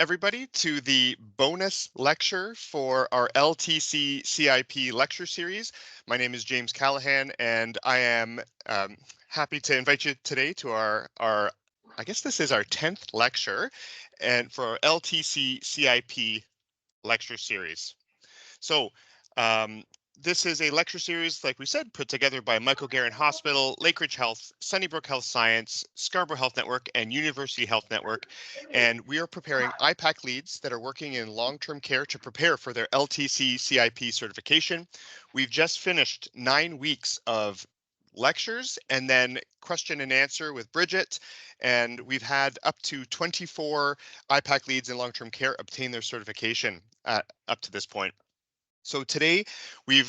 everybody to the bonus lecture for our LTC CIP lecture series. My name is James Callahan, and I am happy to invite you today to our I guess this is our 10th lecture, and for our LTC CIP lecture series. So this is a lecture series, like we said, put together by Michael Garron Hospital, Lakeridge Health, Sunnybrook Health Science, Scarborough Health Network, and University Health Network. And we are preparing IPAC leads that are working in long-term care to prepare for their LTC CIP certification. We've just finished 9 weeks of lectures and then question and answer with Bridget, and we've had up to 24 IPAC leads in long-term care obtain their certification up to this point. So today we're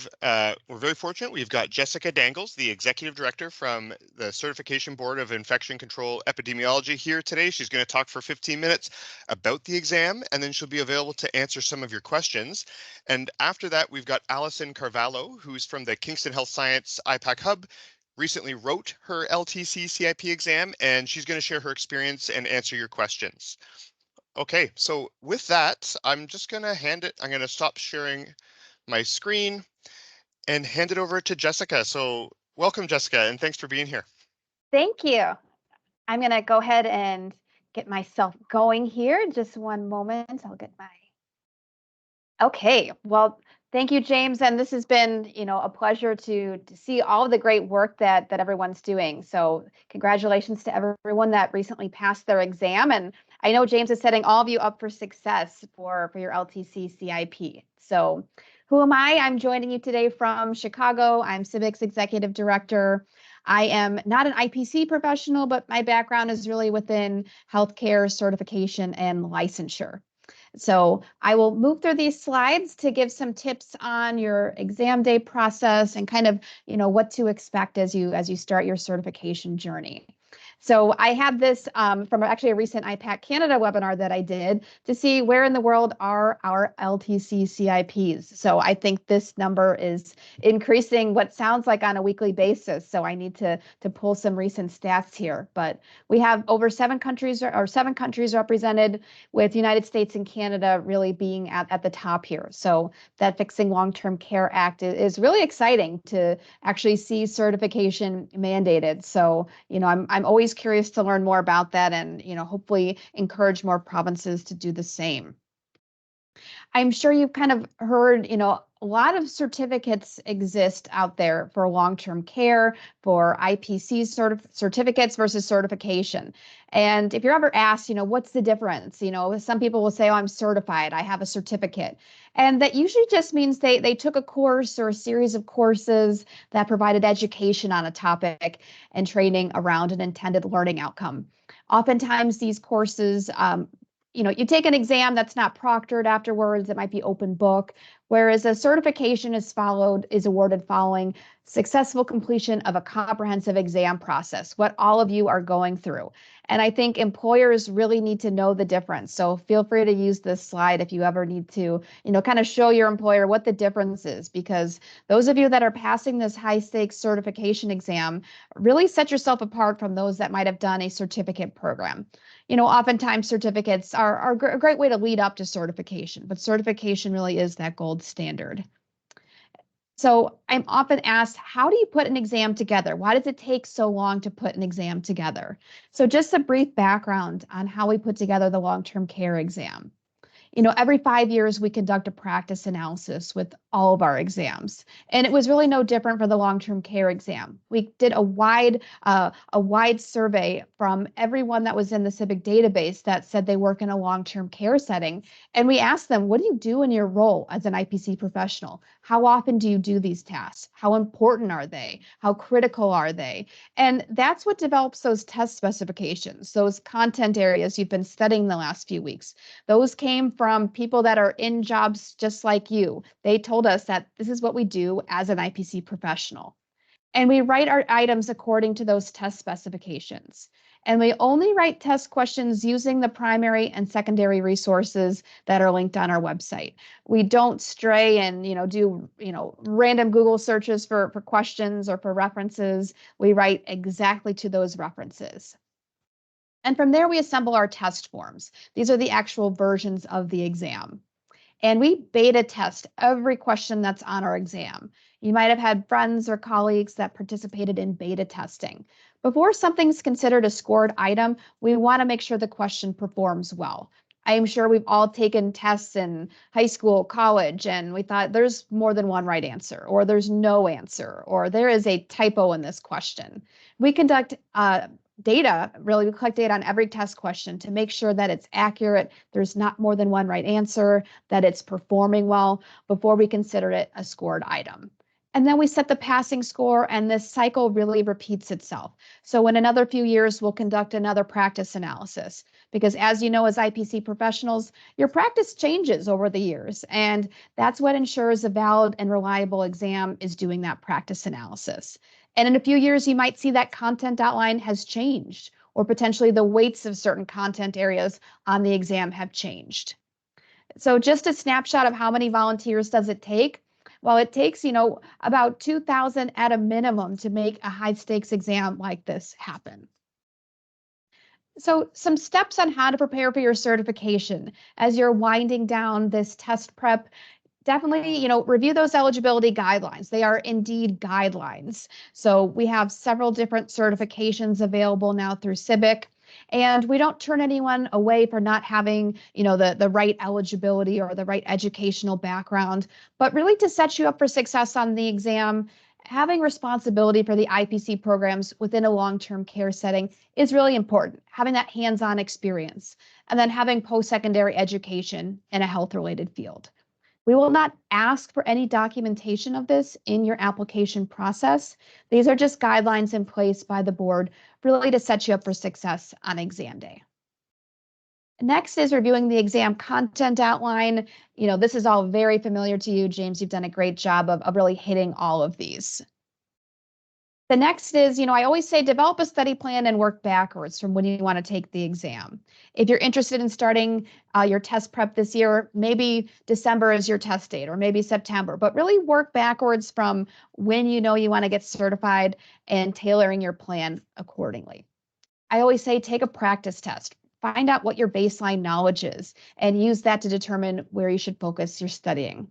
very fortunate. We've got Jessica Dangles, the Executive Director from the Certification Board of Infection Control Epidemiology here today. She's going to talk for 15 minutes about the exam, and then she'll be available to answer some of your questions. And after that, we've got Alison Carvahlo, who's from the Kingston Health Science IPAC Hub, recently wrote her LTC CIP exam, and she's going to share her experience and answer your questions. Okay, so with that, I'm just going to I'm going to stop sharing my screen and hand it over to Jessica. So welcome, Jessica, and thanks for being here. Thank you. I'm going to go ahead and get myself going here. Just one moment. I'll get my... Okay, well, thank you, James. And this has been, a pleasure to see all of the great work that everyone's doing. So congratulations to everyone that recently passed their exam. And I know James is setting all of you up for success for your LTC CIP. So who am I? I'm joining you today from Chicago. I'm Civics Executive Director. I am not an IPC professional, but my background is really within healthcare certification and licensure. So I will move through these slides to give some tips on your exam day process and kind of, what to expect as you start your certification journey. So I have this from actually a recent IPAC Canada webinar that I did to see where in the world are our LTC CIPs. So I think this number is increasing what sounds like on a weekly basis. So I need to pull some recent stats here. But we have over 7 countries represented, with United States and Canada really being at the top here. So that Fixing Long-Term Care Act is really exciting to actually see certification mandated. So, I'm always curious to learn more about that and, hopefully encourage more provinces to do the same. I'm sure you've kind of heard, a lot of certificates exist out there for long-term care, for IPC certificates versus certification. And if you're ever asked, what's the difference? Some people will say, oh, I'm certified, I have a certificate. And that usually just means they took a course or a series of courses that provided education on a topic and training around an intended learning outcome. Oftentimes these courses, you take an exam that's not proctored afterwards, it might be open book, whereas a certification is awarded following successful completion of a comprehensive exam process, what all of you are going through. And I think employers really need to know the difference. So feel free to use this slide if you ever need to, kind of show your employer what the difference is, because those of you that are passing this high stakes certification exam really set yourself apart from those that might have done a certificate program. Oftentimes certificates are a great way to lead up to certification, but certification really is that gold standard. So I'm often asked, how do you put an exam together? Why does it take so long to put an exam together? So just a brief background on how we put together the long-term care exam. Every 5 years we conduct a practice analysis with all of our exams, and it was really no different for the long-term care exam. We did a wide survey from everyone that was in the civic database that said they work in a long-term care setting, and we asked them, what do you do in your role as an IPC professional? How often do you do these tasks? How important are they? How critical are they? And that's what develops those test specifications, those content areas you've been studying the last few weeks. Those came from people that are in jobs just like you. They told us that this is what we do as an IPC professional. And we write our items according to those test specifications. And we only write test questions using the primary and secondary resources that are linked on our website. We don't stray and do random Google searches for questions or for references. We write exactly to those references. And from there, we assemble our test forms. These are the actual versions of the exam. And we beta test every question that's on our exam. You might have had friends or colleagues that participated in beta testing. Before something's considered a scored item, we want to make sure the question performs well. I am sure we've all taken tests in high school, college, and we thought there's more than one right answer, or there's no answer, or there is a typo in this question. We conduct we collect data on every test question to make sure that it's accurate, there's not more than one right answer, that it's performing well before we consider it a scored item. And then we set the passing score, and this cycle really repeats itself. So in another few years, we'll conduct another practice analysis, because as you know, as IPC professionals, your practice changes over the years, and that's what ensures a valid and reliable exam is doing that practice analysis. And in a few years, you might see that content outline has changed, or potentially the weights of certain content areas on the exam have changed. So just a snapshot of how many volunteers does it take? Well, it takes, about 2,000 at a minimum to make a high stakes exam like this happen. So some steps on how to prepare for your certification as you're winding down this test prep. Definitely, review those eligibility guidelines. They are indeed guidelines. So we have several different certifications available now through CIBIC. And we don't turn anyone away for not having, the right eligibility or the right educational background, but really to set you up for success on the exam, having responsibility for the IPC programs within a long-term care setting is really important, having that hands-on experience, and then having post-secondary education in a health-related field. We will not ask for any documentation of this in your application process. These are just guidelines in place by the board really to set you up for success on exam day. Next is reviewing the exam content outline. This is all very familiar to you, James. You've done a great job of really hitting all of these. The next is, I always say develop a study plan and work backwards from when you want to take the exam. If you're interested in starting your test prep this year, maybe December is your test date or maybe September, but really work backwards from when you want to get certified and tailoring your plan accordingly. I always say take a practice test. Find out what your baseline knowledge is and use that to determine where you should focus your studying.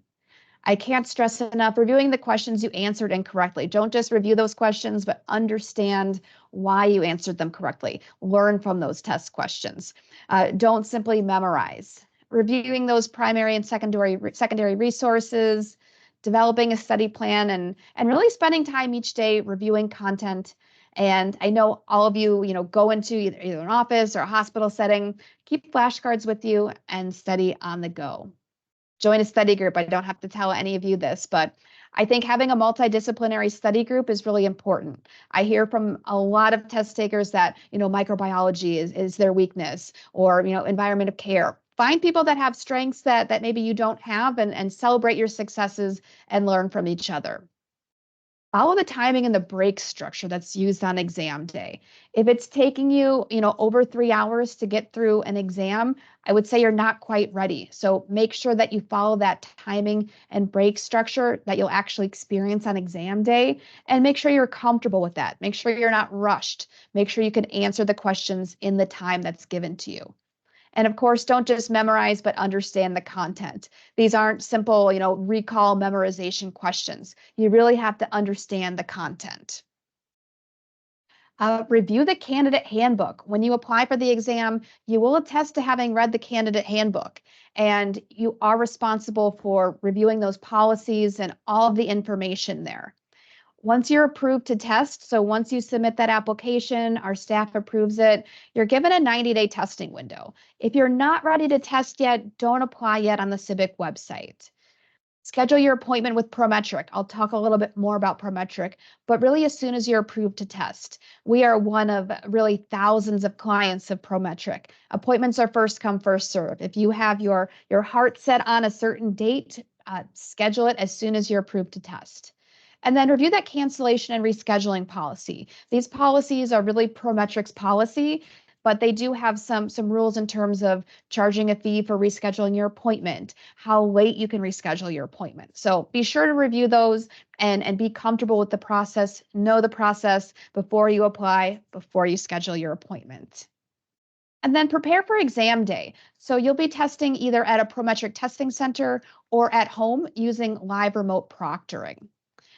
I can't stress enough, reviewing the questions you answered incorrectly. Don't just review those questions, but understand why you answered them correctly. Learn from those test questions. Don't simply memorize. Reviewing those primary and secondary resources, developing a study plan, and really spending time each day reviewing content. And I know all of you, go into either an office or a hospital setting, keep flashcards with you and study on the go. Join a study group. I don't have to tell any of you this, but I think having a multidisciplinary study group is really important. I hear from a lot of test takers that, microbiology is their weakness, or, environment of care. Find people that have strengths that maybe you don't have, and celebrate your successes and learn from each other. Follow the timing and the break structure that's used on exam day. If it's taking you, over 3 hours to get through an exam, I would say you're not quite ready. So make sure that you follow that timing and break structure that you'll actually experience on exam day, and make sure you're comfortable with that. Make sure you're not rushed. Make sure you can answer the questions in the time that's given to you. And of course, don't just memorize, but understand the content. These aren't simple, recall memorization questions. You really have to understand the content. Review the candidate handbook. When you apply for the exam, you will attest to having read the candidate handbook, and you are responsible for reviewing those policies and all of the information there. Once you're approved to test, so once you submit that application, our staff approves it, you're given a 90-day testing window. If you're not ready to test yet, don't apply yet on the CIBIC website. Schedule your appointment with Prometric. I'll talk a little bit more about Prometric, but really as soon as you're approved to test. We are one of really thousands of clients of Prometric. Appointments are first come, first serve. If you have your heart set on a certain date, schedule it as soon as you're approved to test. And then review that cancellation and rescheduling policy. These policies are really Prometric's policy, but they do have some rules in terms of charging a fee for rescheduling your appointment, how late you can reschedule your appointment. So be sure to review those and be comfortable with the process, know the process before you apply, before you schedule your appointment. And then prepare for exam day. So you'll be testing either at a Prometric testing center or at home using live remote proctoring.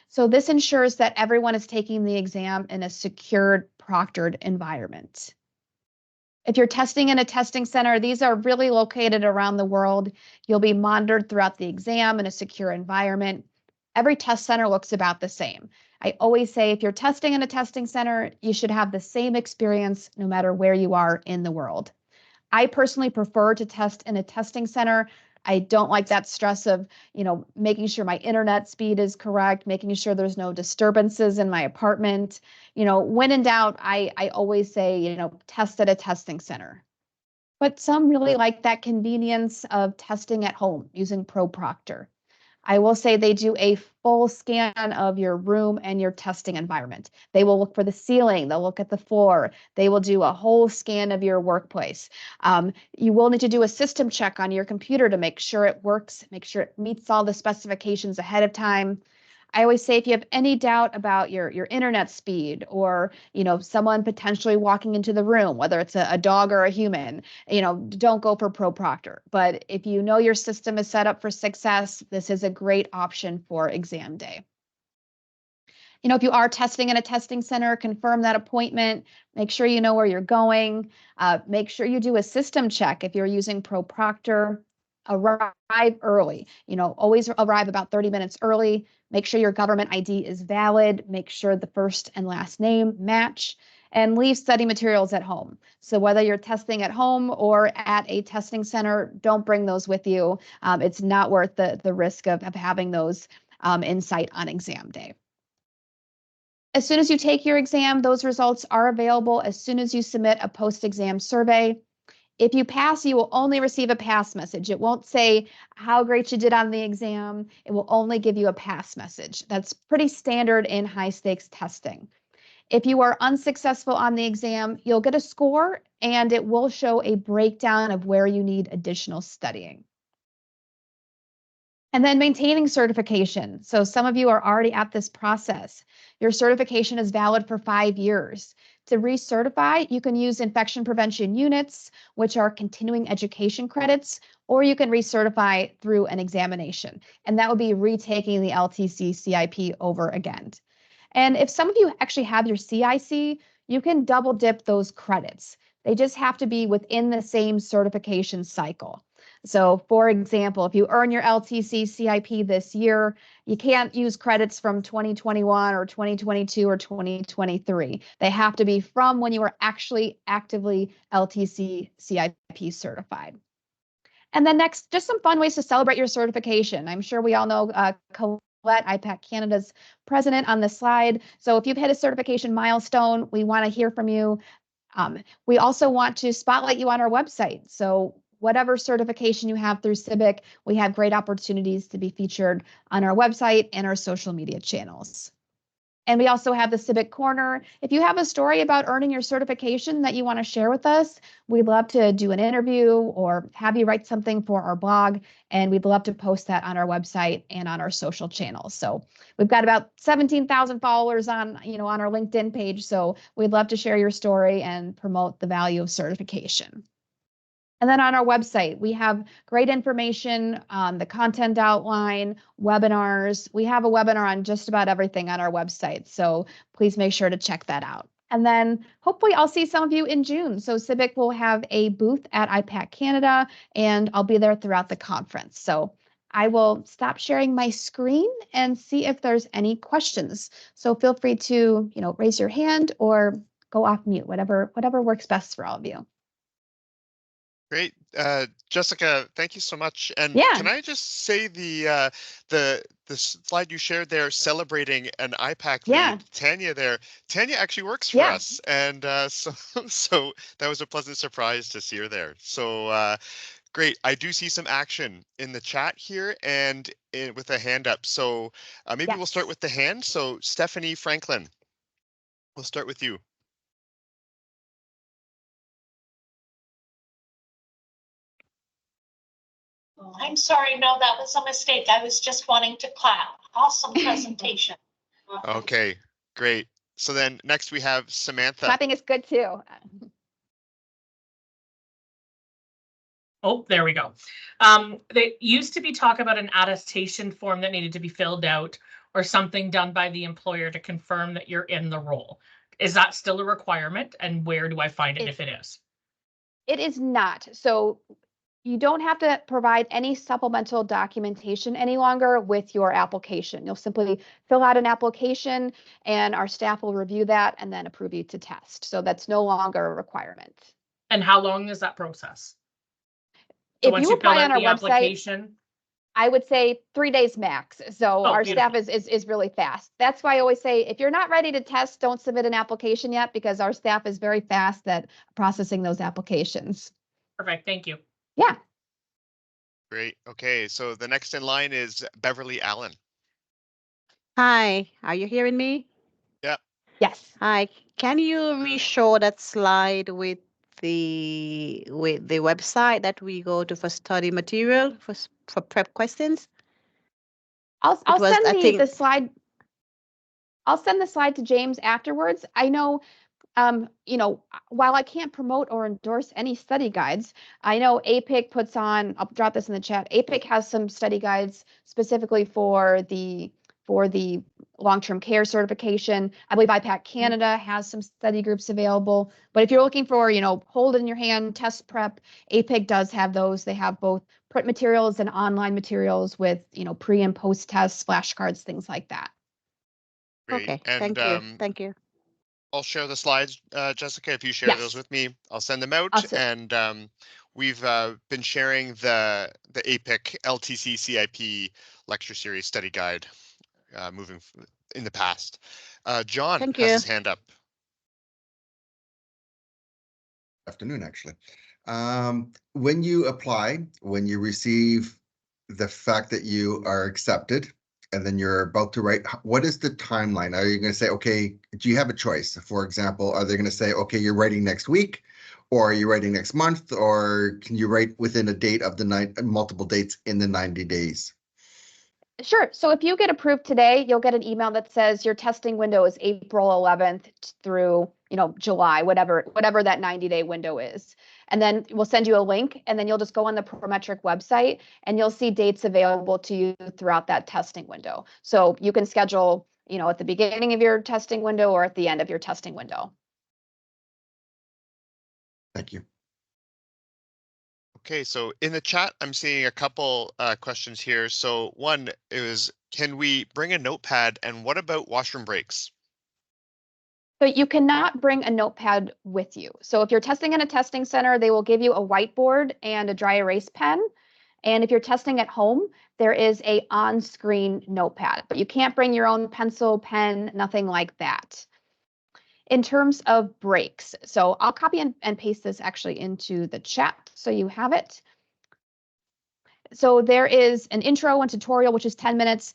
So this ensures that everyone is taking the exam in a secured, proctored environment. If you're testing in a testing center, these are really located around the world. You'll be monitored throughout the exam in a secure environment. Every test center looks about the same. I always say if you're testing in a testing center, you should have the same experience no matter where you are in the world. I personally prefer to test in a testing center. I don't like that stress of, making sure my internet speed is correct, making sure there's no disturbances in my apartment. When in doubt, I always say, test at a testing center. But some really like that convenience of testing at home using ProProctor. I will say they do a full scan of your room and your testing environment. They will look for the ceiling, they'll look at the floor, they will do a whole scan of your workplace. You will need to do a system check on your computer to make sure it works, make sure it meets all the specifications ahead of time. I always say if you have any doubt about your internet speed or someone potentially walking into the room, whether it's a dog or a human, don't go for ProProctor. But if you know your system is set up for success, this is a great option for exam day. If you are testing in a testing center, confirm that appointment, make sure you know where you're going, make sure you do a system check if you're using ProProctor. Arrive early, always arrive about 30 minutes early. Make sure your government ID is valid. Make sure the first and last name match, and leave study materials at home. So whether you're testing at home or at a testing center, don't bring those with you. It's not worth the risk of having those in sight on exam day. As soon as you take your exam, those results are available as soon as you submit a post-exam survey. If you pass, you will only receive a pass message. It won't say how great you did on the exam. It will only give you a pass message. That's pretty standard in high stakes testing. If you are unsuccessful on the exam, you'll get a score and it will show a breakdown of where you need additional studying. And then maintaining certification. So some of you are already at this process. Your certification is valid for 5 years. To recertify, you can use infection prevention units, which are continuing education credits, or you can recertify through an examination. And that would be retaking the LTC CIP over again. And if some of you actually have your CIC, you can double dip those credits. They just have to be within the same certification cycle. So for example, if you earn your LTC CIP this year, you can't use credits from 2021 or 2022 or 2023. They have to be from when you were actually actively LTC CIP certified. And then next, just some fun ways to celebrate your certification. I'm sure we all know Colette, IPAC Canada's president, on the slide. So if you've hit a certification milestone, we want to hear from you. We also want to spotlight you on our website. So whatever certification you have through CIBIC, we have great opportunities to be featured on our website and our social media channels. And we also have the CIBIC Corner. If you have a story about earning your certification that you want to share with us, we'd love to do an interview or have you write something for our blog, and we'd love to post that on our website and on our social channels. So we've got about 17,000 followers on our LinkedIn page, so we'd love to share your story and promote the value of certification. And then on our website, we have great information on the content outline, webinars. We have a webinar on just about everything on our website, so please make sure to check that out. And then hopefully I'll see some of you in June. So CIBIC will have a booth at IPAC Canada, and I'll be there throughout the conference. So I will stop sharing my screen and see if there's any questions. So feel free to raise your hand or go off mute, whatever works best for all of you. Great. Jessica, thank you so much. And Yeah. can I just say the slide you shared there celebrating an IPAC lead, Tanya there. Tanya actually works for us. And so that was a pleasant surprise to see her there. So great. I do see some action in the chat here and with a hand up. So maybe we'll start with the hand. So Stephanie Franklin, we'll start with you. I'm sorry, no, that was a mistake. I was just wanting to clap. Awesome presentation. Okay, great. So then next we have Samantha. Clapping is good too. Oh, there we go. There used to be talk about an attestation form that needed to be filled out or something done by the employer to confirm that you're in the role. Is that still a requirement? And where do I find it if it is? It is not. So you don't have to provide any supplemental documentation any longer with your application. You'll simply fill out an application and our staff will review that and then approve you to test. So that's no longer a requirement. And how long is that process? So If once you you fill apply out on our the website, application, I would say 3 days max. So our beautiful. staff is really fast. That's why I always say, if you're not ready to test, don't submit an application yet, because our staff is very fast at processing those applications. Perfect. Thank you. Yeah. Great. Okay, so the next in line is Beverly Allen. Hi, are you hearing me? Yeah. Yes. Hi, can you re-show that slide with the website that we go to for study material for prep questions? I'll was, send I think- the slide. I'll send the slide to James afterwards. I know, you know, while I can't promote or endorse any study guides, I know APIC puts on, I'll drop this in the chat. APIC has some study guides specifically for the long-term care certification. I believe IPAC Canada has some study groups available. But if you're looking for, you know, hold in your hand test prep, APIC does have those. They have both print materials and online materials with, you know, pre and post tests, flashcards, things like that. Great. Okay, And thank you. I'll share the slides, Jessica. If you share those with me, I'll send them out. Awesome. And we've been sharing the APIC LTC CIP lecture series study guide moving in the past. John Thank has you. his hand up. Afternoon, actually. When you apply, when you receive the fact that you are accepted, and then you're about to write, what is the timeline? Are you going to say, okay, do you have a choice? For example, are they going to say, okay, you're writing next week, or are you writing next month, or can you write within a date of the multiple dates in the 90 days? Sure. So if you get approved today, you'll get an email that says your testing window is April 11th through, you know, July, whatever that 90-day window is. And then we'll send you a link, and then you'll just go on the Prometric website and you'll see dates available to you throughout that testing window. So you can schedule, you know, at the beginning of your testing window or at the end of your testing window. Thank you. Okay, so in the chat, I'm seeing a couple questions here. So one is, can we bring a notepad, and what about washroom breaks? So you cannot bring a notepad with you. So if you're testing in a testing center, they will give you a whiteboard and a dry erase pen. And if you're testing at home, there is a on-screen notepad, but you can't bring your own pencil, pen, nothing like that. In terms of breaks, so I'll copy and paste this actually into the chat so you have it. So there is an intro and tutorial, which is 10 minutes.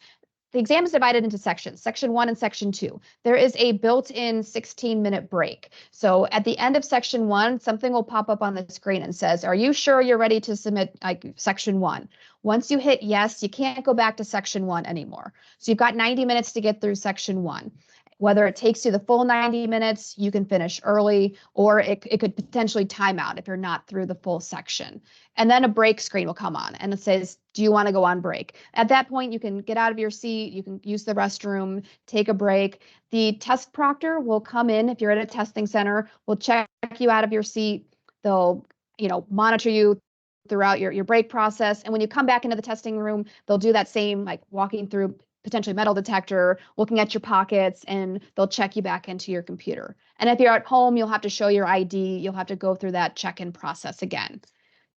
The exam is divided into sections, section 1 and section 2. There is a built-in 16-minute break. So at the end of section 1, something will pop up on the screen and says, are you sure you're ready to submit section 1? Once you hit yes, you can't go back to section 1 anymore. So you've got 90 minutes to get through section 1. Whether it takes you the full 90 minutes, you can finish early, or it could potentially time out if you're not through the full section. And then a break screen will come on and it says, do you want to go on break? At that point, you can get out of your seat, you can use the restroom, take a break. The test proctor will come in if you're at a testing center, will check you out of your seat. They'll, you know, monitor you throughout your break process. And when you come back into the testing room, they'll do that same, like walking through potentially metal detector, looking at your pockets, and they'll check you back into your computer. And if you're at home, you'll have to show your ID. You'll have to go through that check-in process again.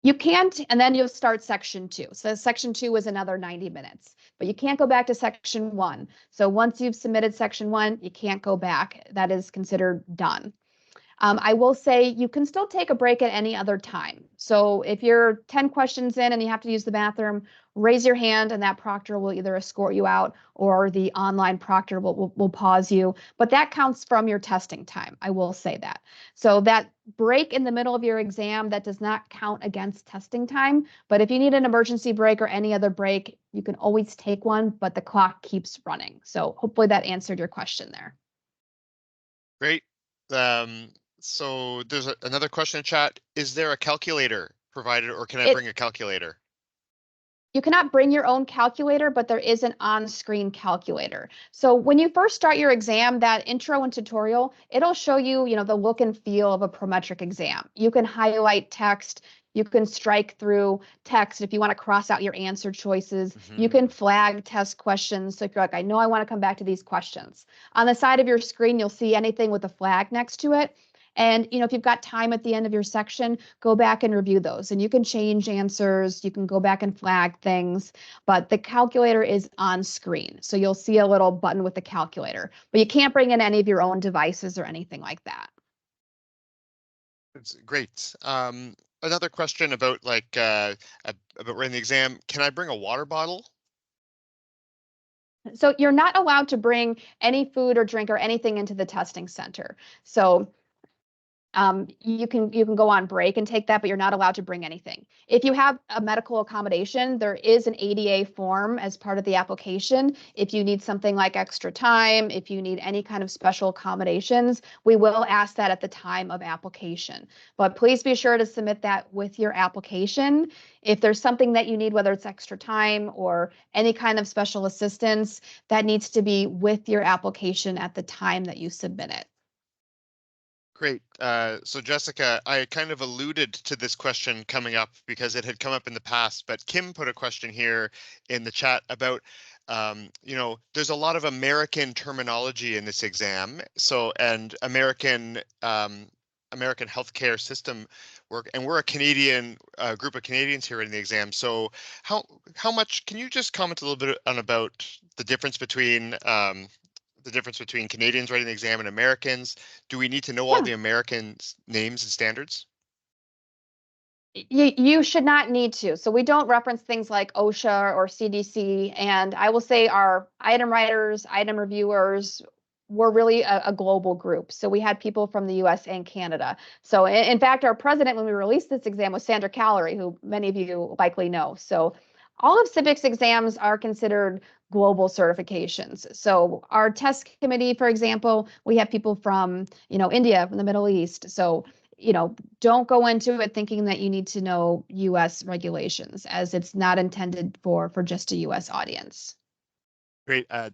You can't, and then you'll start section 2. So section 2 is another 90 minutes, but you can't go back to section 1. So once you've submitted section 1, you can't go back. That is considered done. I will say you can still take a break at any other time. So if you're 10 questions in and you have to use the bathroom, raise your hand and that proctor will either escort you out or the online proctor will pause you. But that counts from your testing time. I will say that. So that break in the middle of your exam, that does not count against testing time. But if you need an emergency break or any other break, you can always take one, but the clock keeps running. So hopefully that answered your question there. Great. So there's another question in chat. Is there a calculator provided, or can I bring a calculator? You cannot bring your own calculator, but there is an on-screen calculator. So when you first start your exam, that intro and tutorial, it'll show you, the look and feel of a prometric exam. You can highlight text, you can strike through text if you want to cross out your answer choices. You can flag test questions. So if you're like, I know I want to come back to these questions. On the side of your screen, you'll see anything with a flag next to it. And, if you've got time at the end of your section, go back and review those. And you can change answers. You can go back and flag things. But the calculator is on screen. So you'll see a little button with the calculator. But you can't bring in any of your own devices or anything like that. It's great. Another question about about writing the exam. Can I bring a water bottle? So you're not allowed to bring any food or drink or anything into the testing center. So you can go on break and take that, but you're not allowed to bring anything. If you have a medical accommodation, there is an ADA form as part of the application. If you need something like extra time, if you need any kind of special accommodations, we will ask that at the time of application. But please be sure to submit that with your application. If there's something that you need, whether it's extra time or any kind of special assistance, that needs to be with your application at the time that you submit it. Great. So Jessica, I kind of alluded to this question coming up because it had come up in the past, but Kim put a question here in the chat about, there's a lot of American terminology in this exam. So, and American healthcare system work, and we're a Canadian group of Canadians here in the exam. So how much, can you just comment a little bit on about the difference between Canadians writing the exam and Americans? Do we need to know all the Americans' names and standards? You should not need to. So we don't reference things like OSHA or CDC. And I will say our item writers, item reviewers, we're really a global group. So we had people from the US and Canada. So in fact, our president, when we released this exam, was Sandra Callery, who many of you likely know. So all of civics exams are considered global certifications. So our test committee, for example, we have people from, India, from the Middle East. So, don't go into it thinking that you need to know US regulations, as it's not intended for just a US audience. Great. I'll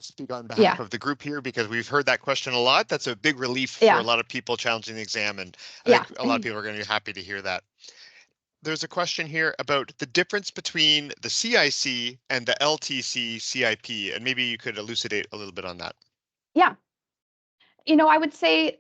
speak on behalf of the group here because we've heard that question a lot. That's a big relief for a lot of people challenging the exam, and I think a lot of people are going to be happy to hear that. There's a question here about the difference between the CIC and the LTC CIP, and maybe you could elucidate a little bit on that. Yeah. I would say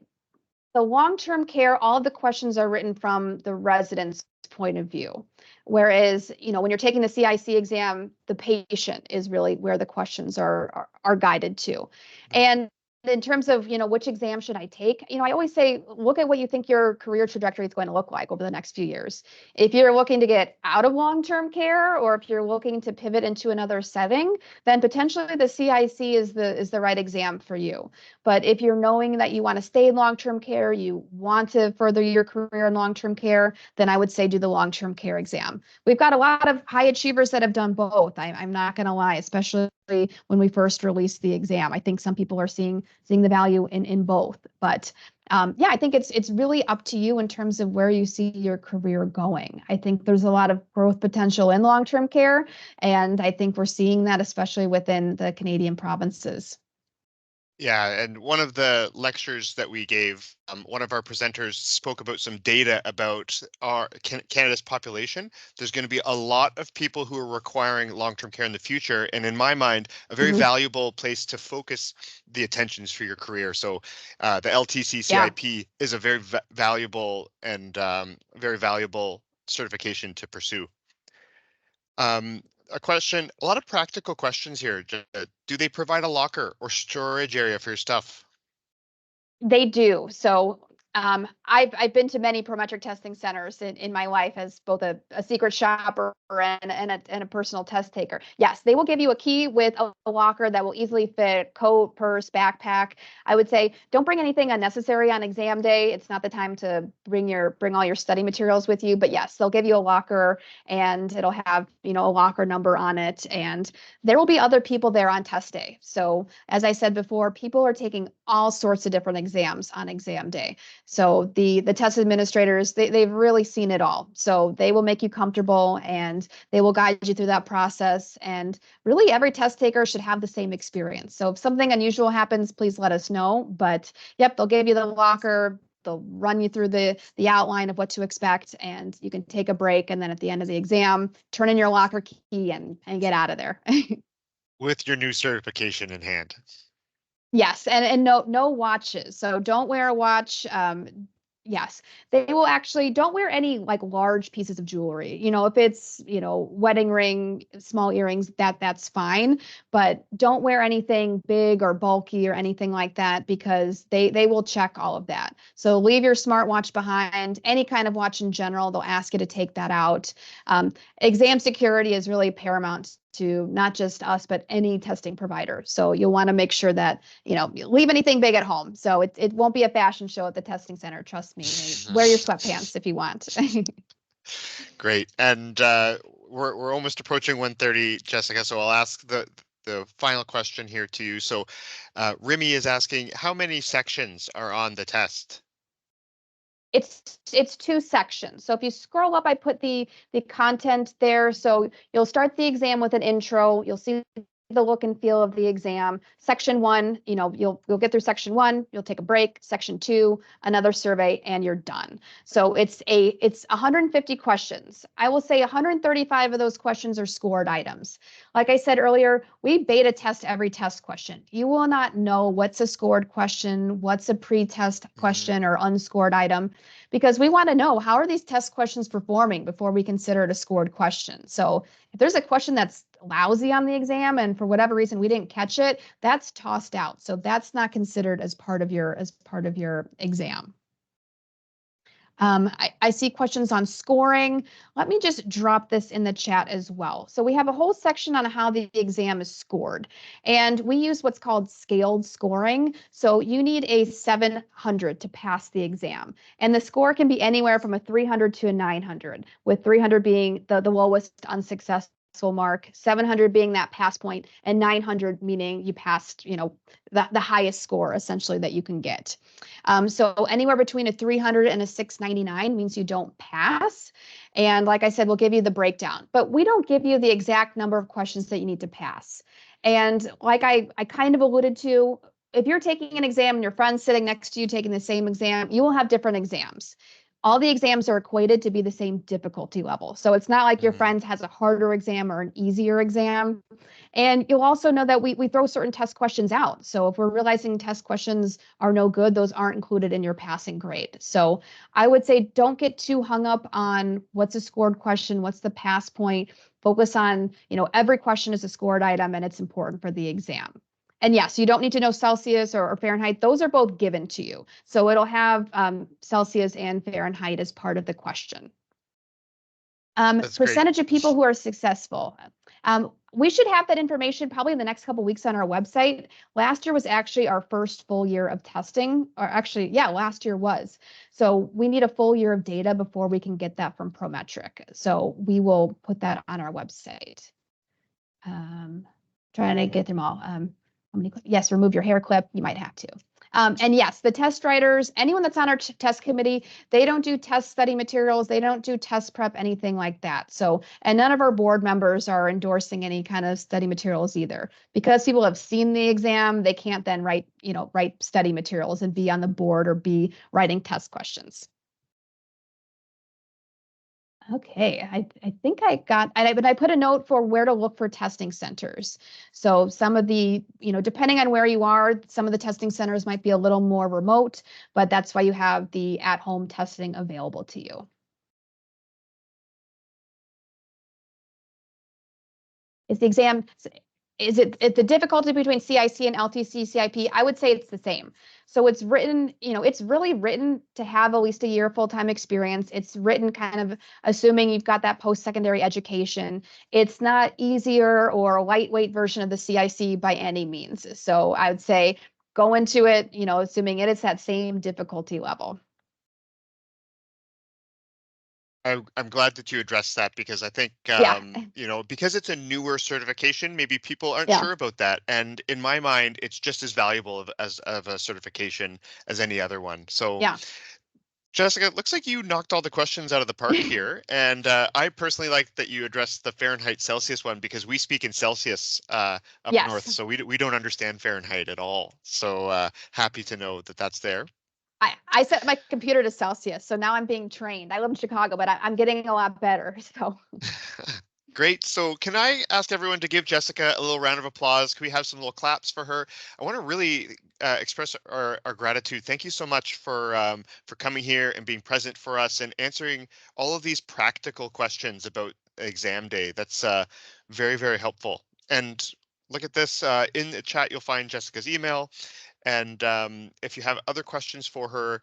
the long-term care, all of the questions are written from the resident's point of view. Whereas, when you're taking the CIC exam, the patient is really where the questions are guided to. And in terms of, which exam should I take, I always say, look at what you think your career trajectory is going to look like over the next few years. If you're looking to get out of long-term care, or if you're looking to pivot into another setting, then potentially the CIC is the right exam for you. But if you're knowing that you want to stay in long-term care, you want to further your career in long-term care, then I would say do the long-term care exam. We've got a lot of high achievers that have done both. I'm not going to lie, especially when we first released the exam. I think some people are seeing the value in both. But I think it's really up to you in terms of where you see your career going. I think there's a lot of growth potential in long-term care, and I think we're seeing that especially within the Canadian provinces. Yeah, and one of the lectures that we gave, one of our presenters spoke about some data about our Canada's population. There's going to be a lot of people who are requiring long-term care in the future, and in my mind, a very valuable place to focus the attentions for your career. So the LTC CIP is a very valuable and very valuable certification to pursue. A lot of practical questions here. Do they provide a locker or storage area for your stuff? They do. So I've been to many prometric testing centers in my life as both a secret shopper and a personal test taker. Yes, they will give you a key with a locker that will easily fit coat, purse, backpack. I would say don't bring anything unnecessary on exam day. It's not the time to bring all your study materials with you. But yes, they'll give you a locker, and it'll have a locker number on it. And there will be other people there on test day. So as I said before, people are taking all sorts of different exams on exam day. So the test administrators, they've really seen it all. So they will make you comfortable and they will guide you through that process. And really every test taker should have the same experience. So if something unusual happens, please let us know. But yep, they'll give you the locker. They'll run you through the outline of what to expect, and you can take a break. And then at the end of the exam, turn in your locker key and get out of there. With your new certification in hand. Yes, and no watches. So don't wear a watch. Yes, they will actually don't wear any like large pieces of jewelry. If it's, wedding ring, small earrings, that's fine. But don't wear anything big or bulky or anything like that because they will check all of that. So leave your smartwatch behind, any kind of watch in general. They'll ask you to take that out. Exam security is really paramount to not just us, but any testing provider. So you'll want to make sure that, you leave anything big at home. So it won't be a fashion show at the testing center. Trust me. Wear your sweatpants if you want. Great. And we're almost approaching 1:30, Jessica. So I'll ask the final question here to you. So Remy is asking, how many sections are on the test? It's 2 sections. So if you scroll up, I put the content there. So you'll start the exam with an intro. You'll see the look and feel of the exam. Section 1, you'll get through section 1, you'll take a break. Section 2, another survey, and you're done. So it's 150 questions. I will say 135 of those questions are scored items. Like I said earlier, we beta test every test question. You will not know what's a scored question, what's a pre-test question or unscored item, because we want to know how are these test questions performing before we consider it a scored question. So if there's a question that's lousy on the exam and for whatever reason we didn't catch it, that's tossed out. So that's not considered as part of your exam. I see questions on scoring. Let me just drop this in the chat as well. So we have a whole section on how the exam is scored, and we use what's called scaled scoring. So you need a 700 to pass the exam, and the score can be anywhere from a 300 to a 900, with 300 being the lowest unsuccessful mark, 700 being that pass point, and 900 meaning you passed, the highest score essentially that you can get. So anywhere between a 300 and a 699 means you don't pass. And like I said, we'll give you the breakdown, but we don't give you the exact number of questions that you need to pass. And like I kind of alluded to, if you're taking an exam and your friend's sitting next to you taking the same exam, you will have different exams. All the exams are equated to be the same difficulty level. So it's not like your friend has a harder exam or an easier exam. And you'll also know that we throw certain test questions out. So if we're realizing test questions are no good, those aren't included in your passing grade. So I would say don't get too hung up on what's a scored question, what's the pass point. Focus on, every question is a scored item and it's important for the exam. And yes, you don't need to know Celsius or Fahrenheit. Those are both given to you. So it'll have Celsius and Fahrenheit as part of the question. Percentage of people who are successful. We should have that information probably in the next couple of weeks on our website. Last year was actually our first full year of testing, or actually, yeah, last year was. So we need a full year of data before we can get that from Prometric. So we will put that on our website. Trying to get them all. Yes, remove your hair clip. You might have to. And yes, the test writers, anyone that's on our test committee, they don't do test study materials. They don't do test prep, anything like that. So, and none of our board members are endorsing any kind of study materials either. Because people have seen the exam, they can't then write study materials and be on the board or be writing test questions. Okay, I think I got, but I put a note for where to look for testing centers. So some of the, depending on where you are, some of the testing centers might be a little more remote, but that's why you have the at-home testing available to you. Is the exam, is it the difficulty between CIC and LTC CIP? I would say it's the same. So it's written, it's really written to have at least a year full-time experience. It's written kind of assuming you've got that post-secondary education. It's not easier or a lightweight version of the CIC by any means. So I would say go into it, assuming it is that same difficulty level. I'm glad that you addressed that because I think, because it's a newer certification, maybe people aren't sure about that. And in my mind, it's just as valuable of a certification as any other one. So Jessica, it looks like you knocked all the questions out of the park here. And I personally like that you addressed the Fahrenheit Celsius one because we speak in Celsius up Yes. north. So we don't understand Fahrenheit at all. So happy to know that that's there. I set my computer to Celsius, so now I'm being trained. I live in Chicago, but I'm getting a lot better. So Great. So can I ask everyone to give Jessica a little round of applause? Can we have some little claps for her? I want to really express our gratitude. Thank you so much for coming here and being present for us and answering all of these practical questions about exam day. That's very, very helpful. And look at this in the chat, you'll find Jessica's email. And if you have other questions for her,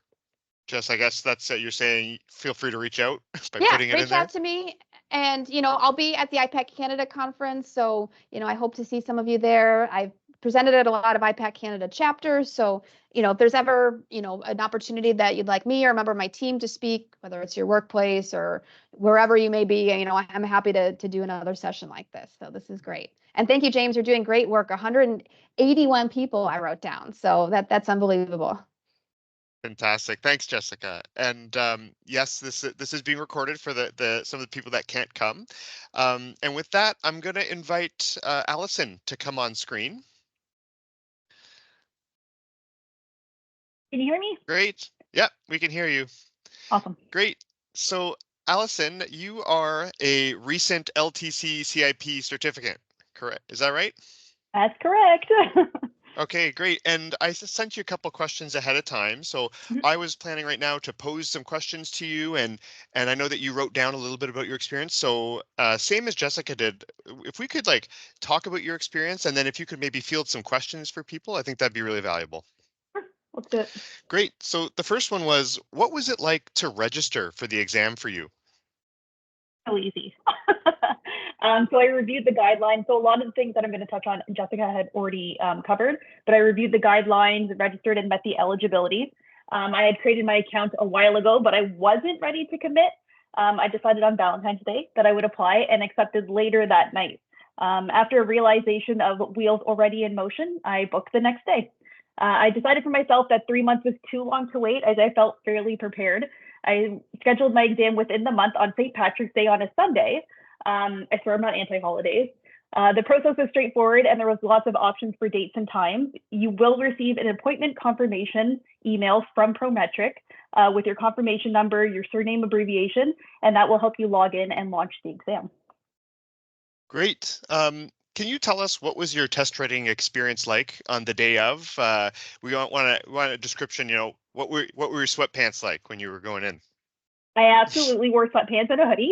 Jess, I guess that's you're saying feel free to reach out by putting it in reach there. out to me. And, I'll be at the IPAC Canada conference. So, I hope to see some of you there. I've presented at a lot of IPAC Canada chapters. So, if there's ever, an opportunity that you'd like me or a member of my team to speak, whether it's your workplace or wherever you may be, I'm happy to do another session like this. So this is great. And thank you, James. You're doing great work. 181 people I wrote down. So that's unbelievable. Fantastic. Thanks, Jessica. And yes, this is being recorded for some of the people that can't come. And with that, I'm going to invite Alison to come on screen. Can you hear me? Great. Yeah, we can hear you. Awesome. Great. So, Alison, you are a recent LTC CIP certificate, correct? Is that right? That's correct. Okay, great. And I sent you a couple questions ahead of time. So I was planning right now to pose some questions to you, and I know that you wrote down a little bit about your experience. So same as Jessica did, if we could talk about your experience, and then if you could maybe field some questions for people, I think that'd be really valuable. Let's do it. Great. So the first one was, what was it like to register for the exam for you? So easy. So I reviewed the guidelines. So a lot of the things that I'm going to touch on, Jessica had already covered, but I reviewed the guidelines, registered and met the eligibility. I had created my account a while ago, but I wasn't ready to commit. I decided on Valentine's Day that I would apply and accepted later that night. After a realization of wheels already in motion, I booked the next day. I decided for myself that 3 months was too long to wait, as I felt fairly prepared. I scheduled my exam within the month on St. Patrick's Day on a Sunday. I swear I'm not anti-holidays. The process was straightforward and there was lots of options for dates and times. You will receive an appointment confirmation email from Prometric with your confirmation number, your surname abbreviation, and that will help you log in and launch the exam. Great. Can you tell us what was your test writing experience like on the day of? We want a description, what were your sweatpants like when you were going in? I absolutely wore sweatpants and a hoodie,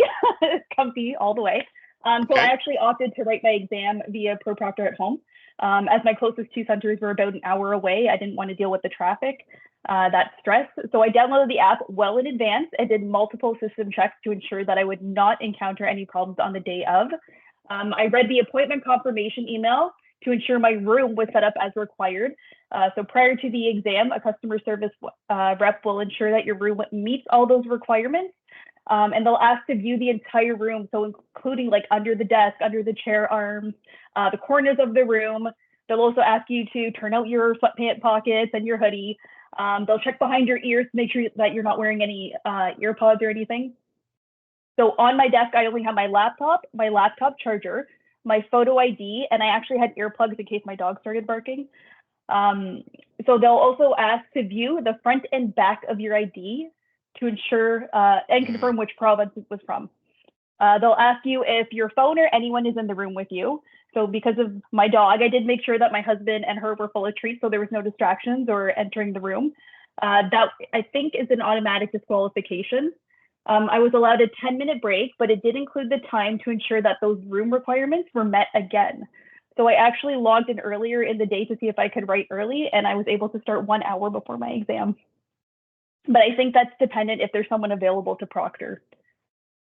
comfy all the way. So I actually opted to write my exam via ProProctor at home. As my closest two centers were about an hour away, I didn't want to deal with the traffic, that stress. So I downloaded the app well in advance and did multiple system checks to ensure that I would not encounter any problems on the day of. I read the appointment confirmation email to ensure my room was set up as required. So prior to the exam, a customer service rep will ensure that your room meets all those requirements. And they'll ask to view the entire room, so including under the desk, under the chair arms, the corners of the room. They'll also ask you to turn out your sweatpant pockets and your hoodie. They'll check behind your ears to make sure that you're not wearing any earpods or anything. So on my desk, I only have my laptop charger, my photo ID, and I actually had earplugs in case my dog started barking. So they'll also ask to view the front and back of your ID to ensure and confirm which province it was from. They'll ask you if your phone or anyone is in the room with you. So because of my dog, I did make sure that my husband and her were full of treats, so there was no distractions or entering the room. That I think is an automatic disqualification. I was allowed a 10-minute break, but it did include the time to ensure that those room requirements were met again. So I actually logged in earlier in the day to see if I could write early, and I was able to start 1 hour before my exam. But I think that's dependent if there's someone available to proctor.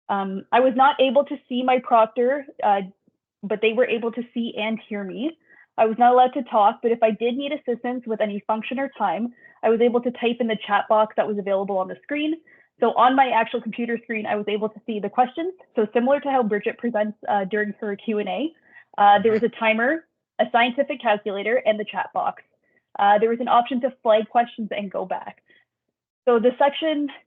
I was not able to see my proctor, but they were able to see and hear me. I was not allowed to talk, but if I did need assistance with any function or time, I was able to type in the chat box that was available on the screen. So on my actual computer screen, I was able to see the questions. So similar to how Bridget presents during her Q&A, there was a timer, a scientific calculator, and the chat box. There was an option to flag questions and go back. So the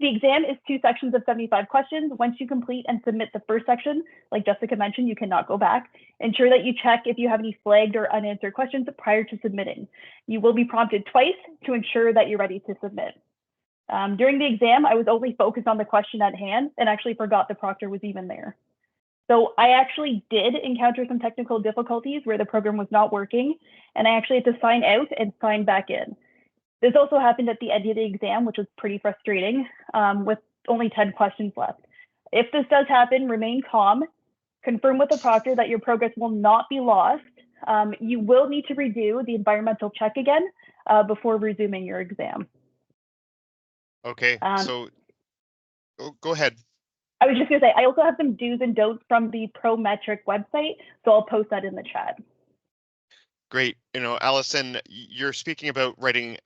exam is 2 sections of 75 questions. Once you complete and submit the first section, like Jessica mentioned, you cannot go back. Ensure that you check if you have any flagged or unanswered questions prior to submitting. You will be prompted twice to ensure that you're ready to submit. During the exam, I was only focused on the question at hand and actually forgot the proctor was even there. So I actually did encounter some technical difficulties where the program was not working, and I actually had to sign out and sign back in. This also happened at the end of the exam, which was pretty frustrating, with only 10 questions left. If this does happen, remain calm, confirm with the proctor that your progress will not be lost. You will need to redo the environmental check again before resuming your exam. Okay, so go ahead. I was just gonna say, I also have some do's and don'ts from the Prometric website, so I'll post that in the chat. Great. You know, Alison, you're speaking about writing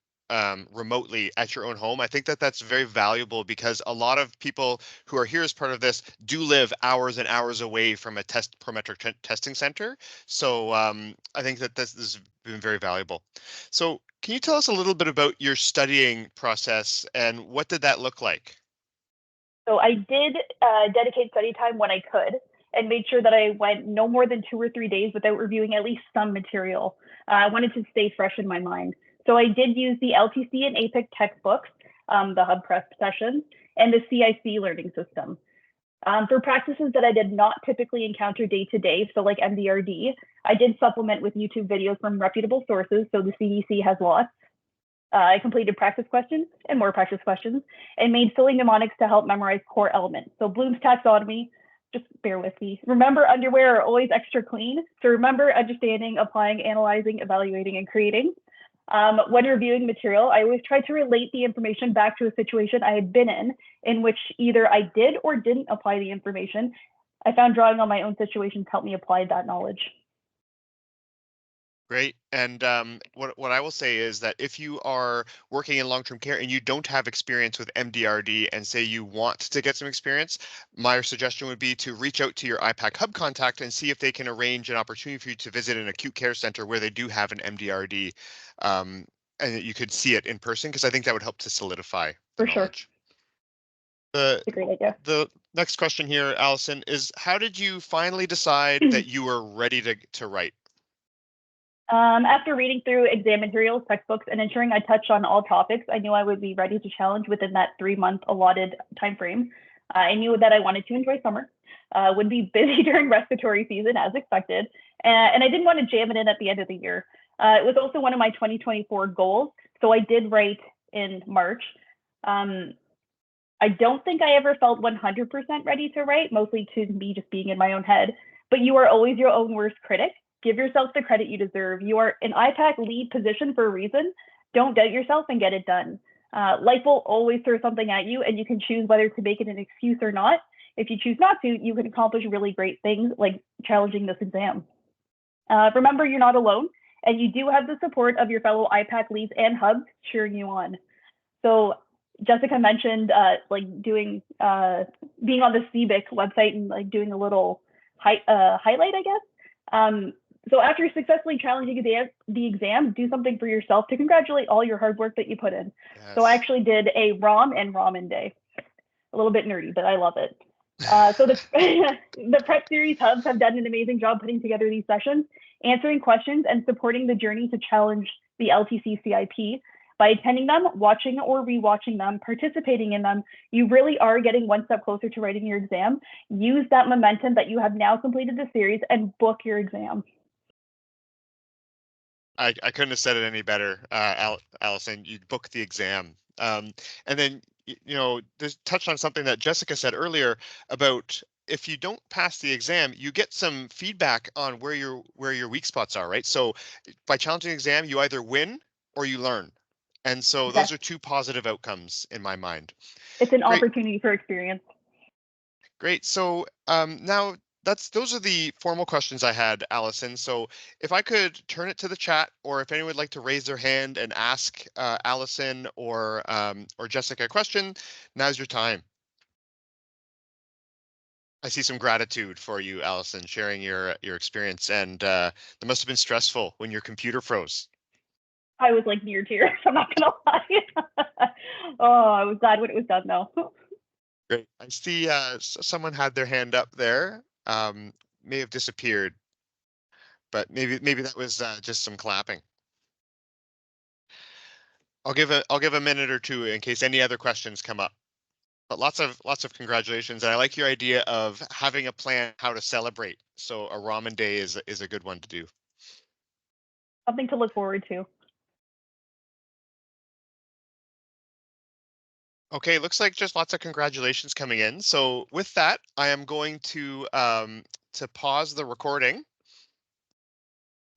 remotely at your own home. I think that that's very valuable because a lot of people who are here as part of this do live hours and hours away from a Prometric testing center. So I think that this has been very valuable. So can you tell us a little bit about your studying process and what did that look like? So I did dedicate study time when I could and made sure that I went no more than 2 or 3 days without reviewing at least some material. I wanted to stay fresh in my mind. So I did use the LTC and IPAC textbooks, the Hub Prep sessions, and the CIC learning system. For practices that I did not typically encounter day to day, so like MDRD, I did supplement with YouTube videos from reputable sources, so the CDC has lots. I completed practice questions and more practice questions and made silly mnemonics to help memorize core elements. So Bloom's taxonomy, just bear with me. Remember, underwear are always extra clean. So remember understanding, applying, analyzing, evaluating, and creating. When reviewing material, I always try to relate the information back to a situation I had been in which either I did or didn't apply the information. I found drawing on my own situations helped me apply that knowledge. Great. And what I will say is that if you are working in long-term care and you don't have experience with MDRD and say you want to get some experience, my suggestion would be to reach out to your IPAC Hub contact and see if they can arrange an opportunity for you to visit an acute care center where they do have an MDRD and you could see it in person, because I think that would help to solidify the knowledge. That's a great idea. The next question here, Alison, is how did you finally decide that you were ready to write? After reading through exam materials, textbooks, and ensuring I touched on all topics, I knew I would be ready to challenge within that 3-month allotted time frame. I knew that I wanted to enjoy summer, would be busy during respiratory season as expected, and I didn't want to jam it in at the end of the year. It was also one of my 2024 goals, so I did write in March. I don't think I ever felt 100% ready to write, mostly to me just being in my own head, but you are always your own worst critic. Give yourself the credit you deserve. You are an IPAC lead position for a reason. Don't doubt yourself and get it done. Life will always throw something at you and you can choose whether to make it an excuse or not. If you choose not to, you can accomplish really great things like challenging this exam. Remember, you're not alone and you do have the support of your fellow IPAC leads and hubs cheering you on. So Jessica mentioned like doing, being on the CBIC website and like doing a little highlight, I guess. So after successfully challenging the exam, do something for yourself to congratulate all your hard work that you put in. Yes. So I actually did a ROM and ramen day. A little bit nerdy, but I love it. So the Prep Series hubs have done an amazing job putting together these sessions, answering questions, and supporting the journey to challenge the LTC CIP. By attending them, watching or rewatching them, participating in them, you really are getting one step closer to writing your exam. Use that momentum that you have now completed the series and book your exam. I couldn't have said it any better, Alison. You book the exam. And then, you know, there's touched on something that Jessica said earlier about if you don't pass the exam, you get some feedback on where your weak spots are, right? So by challenging the exam, you either win or you learn. And so those are 2 positive outcomes in my mind. It's an opportunity for experience. Great. So now those are the formal questions I had, Alison. So if I could turn it to the chat, or if anyone would like to raise their hand and ask Alison or Jessica a question, now's your time. I see some gratitude for you, Alison, sharing your experience, and it must have been stressful when your computer froze. I was like near tears. I'm not gonna lie. Oh, I was glad when it was done though. Great. I see someone had their hand up there. May have disappeared, but maybe that was just some clapping. I'll give a minute or two in case any other questions come up. But lots of congratulations, and I like your idea of having a plan how to celebrate. So a ramen day is a good one to do. Something to look forward to. Okay, looks like just lots of congratulations coming in. So with that, I am going to pause the recording